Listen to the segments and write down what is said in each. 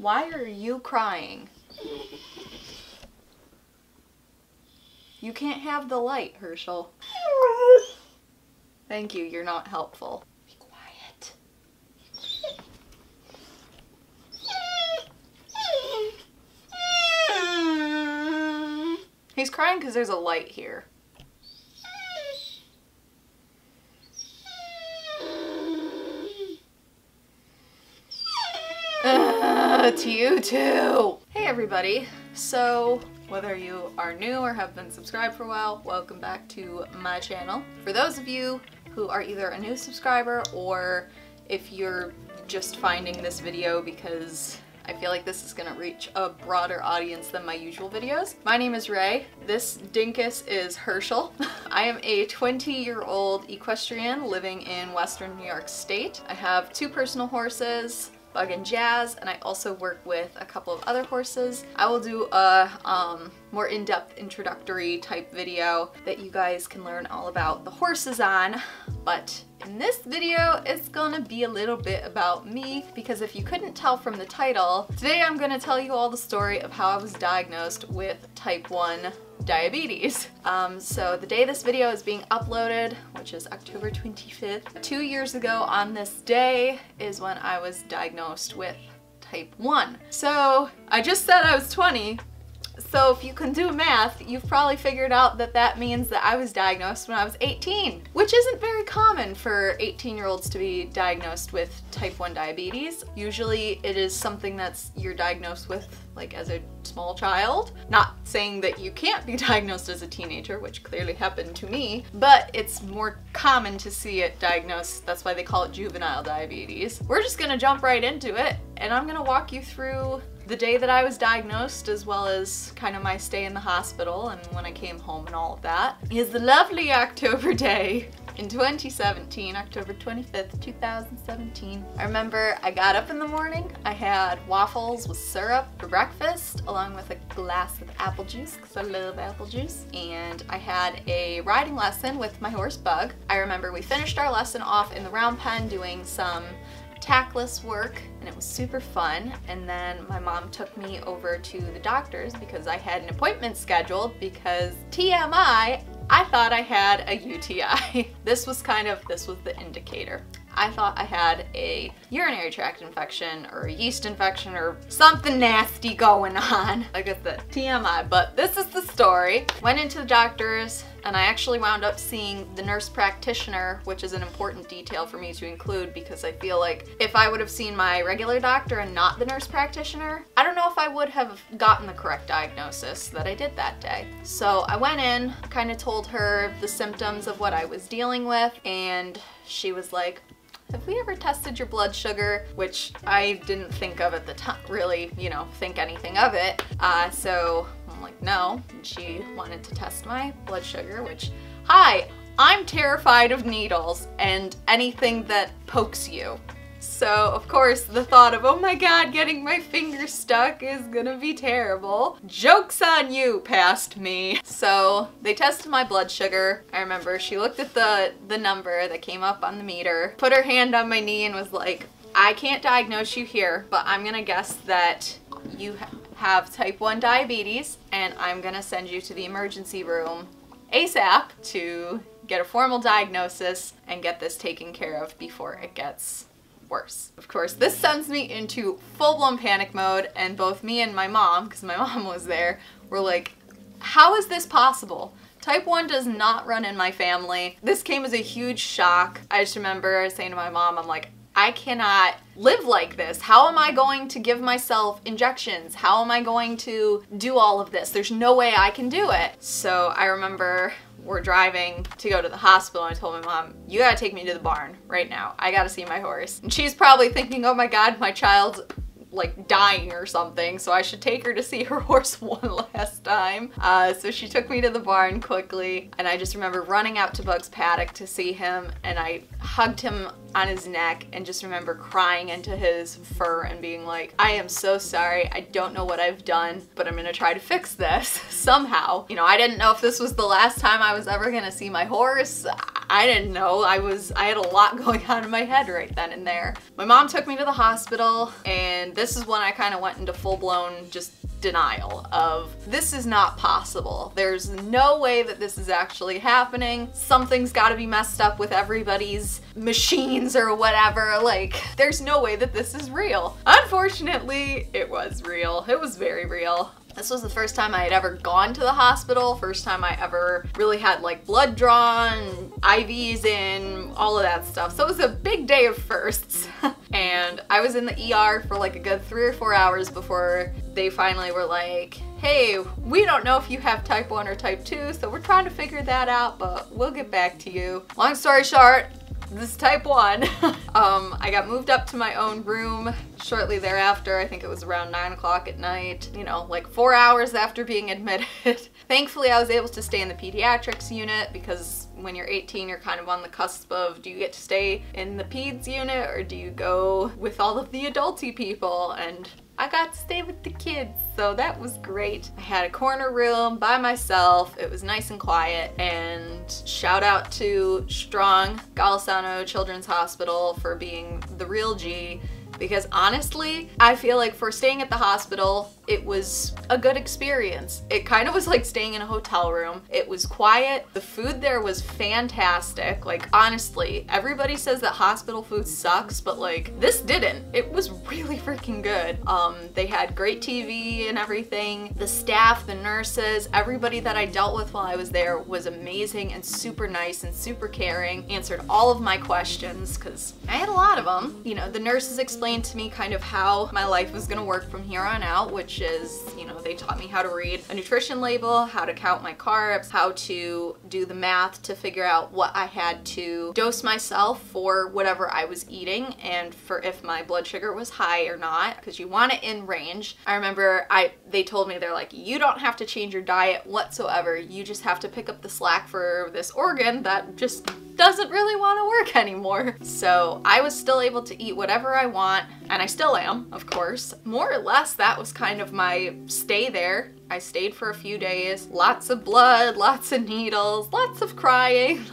Why are you crying? You can't have the light, Herschel. Thank you, you're not helpful. Be quiet. He's crying because there's a light here. To you too! Hey everybody! So, whether you are new or have been subscribed for a while, welcome back to my channel. For those of you who are either a new subscriber or if you're just finding this video because I feel like this is gonna reach a broader audience than my usual videos. My name is Ray. This dinkus is Herschel. I am a 20-year-old equestrian living in Western New York State. I have 2 personal horses, Bug and Jazz, and I also work with a couple of other horses. I will do a more in-depth introductory type video that you guys can learn all about the horses on, but in this video it's gonna be a little bit about me because if you couldn't tell from the title, today I'm gonna tell you all the story of how I was diagnosed with type 1 diabetes. So the day this video is being uploaded, which is October 25th, 2 years ago on this day is when I was diagnosed with type 1. So I just said I was 20, so if you can do math, you've probably figured out that that means that I was diagnosed when I was 18, which isn't very common for 18-year-olds to be diagnosed with type 1 diabetes. Usually it is something that's you're diagnosed with like as a small child. Not saying that you can't be diagnosed as a teenager, which clearly happened to me, but it's more common to see it diagnosed. That's why they call it juvenile diabetes. We're just gonna jump right into it, and I'm gonna walk you through the day that I was diagnosed, as well as kind of my stay in the hospital and when I came home and all of that. Is the lovely October day in 2017, October 25th, 2017. I remember I got up in the morning, I had waffles with syrup for breakfast, along with a glass of apple juice, because I love apple juice, and I had a riding lesson with my horse Bug. I remember we finished our lesson off in the round pen doing some tackless work, and it was super fun. And then my mom took me over to the doctor's because I had an appointment scheduled because TMI, I thought I had a UTI. This was the indicator. I thought I had a urinary tract infection or a yeast infection or something nasty going on. Like I said, TMI, but this is the story. Went into the doctor's and I actually wound up seeing the nurse practitioner, which is an important detail for me to include because I feel like if I would have seen my regular doctor and not the nurse practitioner, I don't know if I would have gotten the correct diagnosis that I did that day. So I went in, kind of told her the symptoms of what I was dealing with, and she was like, have we ever tested your blood sugar? Which I didn't think of at the time, really, think anything of it. So I'm like, no. And she wanted to test my blood sugar, which, hi, I'm terrified of needles and anything that pokes you. So of course the thought of, oh my god, getting my finger stuck is gonna be terrible. Joke's on you, passed me. So they tested my blood sugar. I remember she looked at the number that came up on the meter, put her hand on my knee and was like, I can't diagnose you here, but I'm gonna guess that you have type 1 diabetes, and I'm gonna send you to the emergency room ASAP to get a formal diagnosis and get this taken care of before it gets worse. Of course, this sends me into full-blown panic mode, and both me and my mom, because my mom was there, were like, how is this possible? Type 1 does not run in my family. This came as a huge shock. I just remember saying to my mom, I'm like, I cannot live like this. How am I going to give myself injections? How am I going to do all of this? There's no way I can do it. So I remember we're driving to go to the hospital and I told my mom, you gotta take me to the barn right now. I gotta see my horse. And she's probably thinking, oh my god, my child's like dying or something, so I should take her to see her horse one last time. So she took me to the barn quickly, and I just remember running out to Bug's paddock to see him, and I hugged him on his neck and just remember crying into his fur and being like, I am so sorry. I don't know what I've done, but I'm gonna try to fix this somehow. You know, I didn't know if this was the last time I was ever gonna see my horse. I didn't know. I had a lot going on in my head right then and there. My mom took me to the hospital, and this is when I kind of went into full-blown just denial of, this is not possible. There's no way that this is actually happening. Something's got to be messed up with everybody's machines or whatever. Like, there's no way that this is real. Unfortunately, it was real. It was very real. This was the first time I had ever gone to the hospital, first time I ever really had like blood drawn, IVs in, all of that stuff. So it was a big day of firsts. And I was in the ER for like a good 3 or 4 hours before they finally were like, hey, we don't know if you have type 1 or type 2, so we're trying to figure that out, but we'll get back to you. Long story short, this is type 1. I got moved up to my own room shortly thereafter. I think it was around 9 o'clock at night, you know, like 4 hours after being admitted. Thankfully, I was able to stay in the pediatrics unit because when you're 18, you're kind of on the cusp of, do you get to stay in the peds unit or do you go with all of the adulty people? And I got to stay with the kids, so that was great. I had a corner room by myself. It was nice and quiet, and shout out to Strong Golisano Children's Hospital for being the real G, because honestly, I feel like for staying at the hospital, it was a good experience. It kind of was like staying in a hotel room. It was quiet. The food there was fantastic. Like, honestly, everybody says that hospital food sucks, but like, this didn't. It was really freaking good. They had great TV and everything. The staff, the nurses, everybody that I dealt with while I was there was amazing and super nice and super caring. Answered all of my questions, because I had a lot of them. You know, the nurses explained to me kind of how my life was gonna work from here on out, which is, you know, they taught me how to read a nutrition label, how to count my carbs, how to do the math to figure out what I had to dose myself for whatever I was eating, and for if my blood sugar was high or not, because you want it in range. I remember they told me, they're like, you don't have to change your diet whatsoever. You just have to pick up the slack for this organ that just doesn't really want to work anymore. So I was still able to eat whatever I want, and I still am, of course. More or less, that was kind of my stay there. I stayed for a few days. Lots of blood, lots of needles, lots of crying,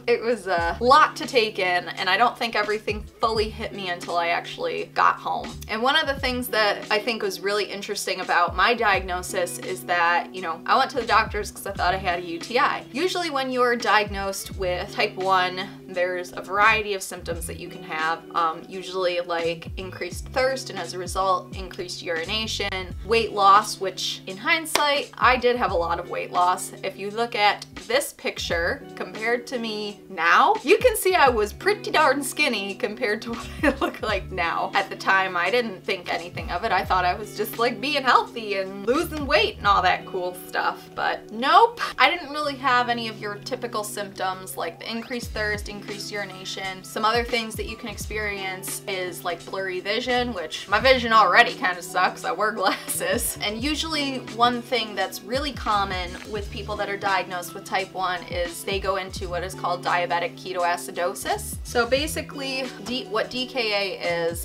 it was a lot to take in, and I don't think everything fully hit me until I actually got home. And one of the things that I think was really interesting about my diagnosis is that, you know, I went to the doctors because I thought I had a UTI. Usually when you're diagnosed with type 1, there's a variety of symptoms that you can have, usually like increased thirst, and as a result, increased urination, weight loss, which in hindsight, I did have a lot of weight loss. If you look at this picture compared to me now, you can see I was pretty darn skinny compared to what I look like now. At the time, I didn't think anything of it. I thought I was just like being healthy and losing weight and all that cool stuff, but nope. I didn't really have any of your typical symptoms like the increased thirst, increased urination. Some other things that you can experience is like blurry vision, which my vision already kind of sucks. I wear glasses. And usually one thing that's really common with people that are diagnosed with type 1 is they go into what is called diabetic ketoacidosis. So basically, what DKA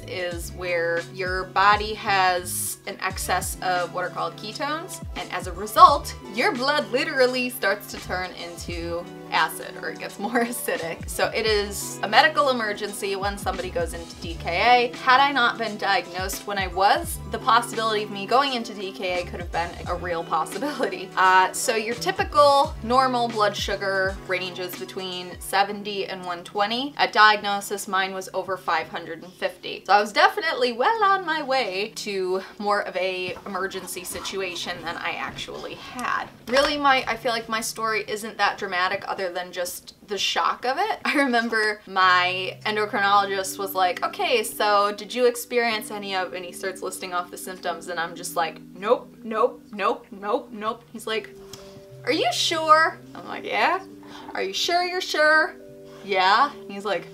is where your body has an excess of what are called ketones, and as a result, your blood literally starts to turn into acid, or it gets more acidic. So it is a medical emergency when somebody goes into DKA. Had I not been diagnosed when I was, the possibility of me going into DKA could have been a real possibility. So your typical normal blood sugar ranges between 70 and 120. At diagnosis, mine was over 550. So I was definitely well on my way to more of a emergency situation than I actually had. Really, I feel like my story isn't that dramatic other than just the shock of it. I remember my endocrinologist was like, okay, so did you experience any of, and he starts listing off the symptoms, and I'm just like, nope, nope, nope, nope, nope. He's like, are you sure? I'm like, yeah. Are you sure you're sure? Yeah. He's like,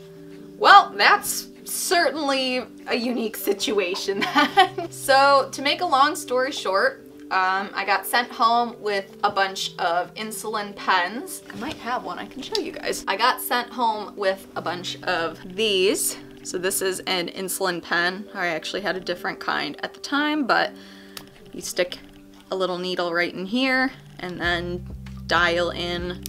well, that's certainly a unique situation then. So to make a long story short, I got sent home with a bunch of insulin pens. I might have one I can show you guys. I got sent home with a bunch of these. So this is an insulin pen. I actually had a different kind at the time, but you stick a little needle right in here and then dial in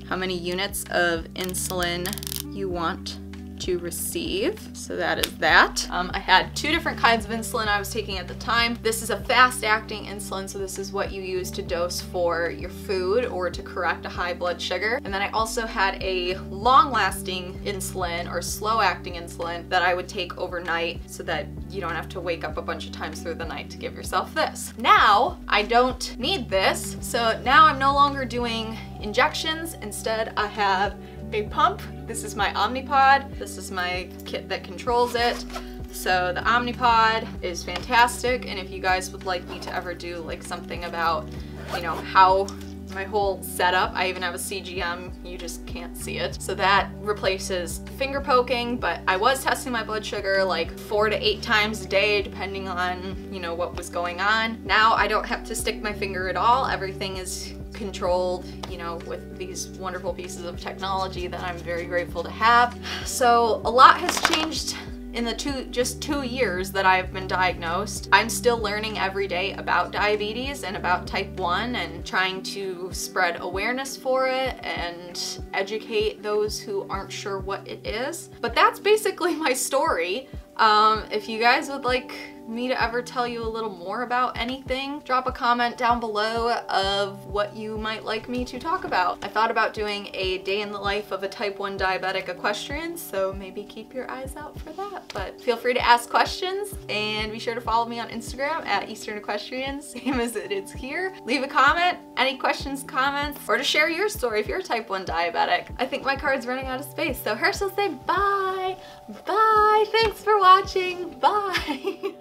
how many units of insulin you want to receive. So that is that. I had 2 different kinds of insulin I was taking at the time. This is a fast-acting insulin, so this is what you use to dose for your food or to correct a high blood sugar. And then I also had a long-lasting insulin or slow-acting insulin that I would take overnight so that you don't have to wake up a bunch of times through the night to give yourself this. Now, I don't need this, so now I'm no longer doing injections. Instead, I have a pump. This is my Omnipod. This is my kit that controls it. So the Omnipod is fantastic, and if you guys would like me to ever do like something about, you know, how my whole setup, I even have a CGM, you just can't see it. So that replaces finger poking, but I was testing my blood sugar like 4 to 8 times a day depending on, you know, what was going on. Now I don't have to stick my finger at all. Everything is controlled, you know, with these wonderful pieces of technology that I'm very grateful to have. So a lot has changed in the just 2 years that I've been diagnosed. I'm still learning every day about diabetes and about type 1 and trying to spread awareness for it and educate those who aren't sure what it is. But that's basically my story. If you guys would like me to ever tell you a little more about anything, drop a comment down below of what you might like me to talk about. I thought about doing a day in the life of a type 1 diabetic equestrian, so maybe keep your eyes out for that. But feel free to ask questions and be sure to follow me on Instagram at Eastern Equestrian, same as it is here. Leave a comment, any questions, comments, or to share your story if you're a type 1 diabetic. I think my card's running out of space, so Herschel, say bye! Bye! Thanks for watching! Bye!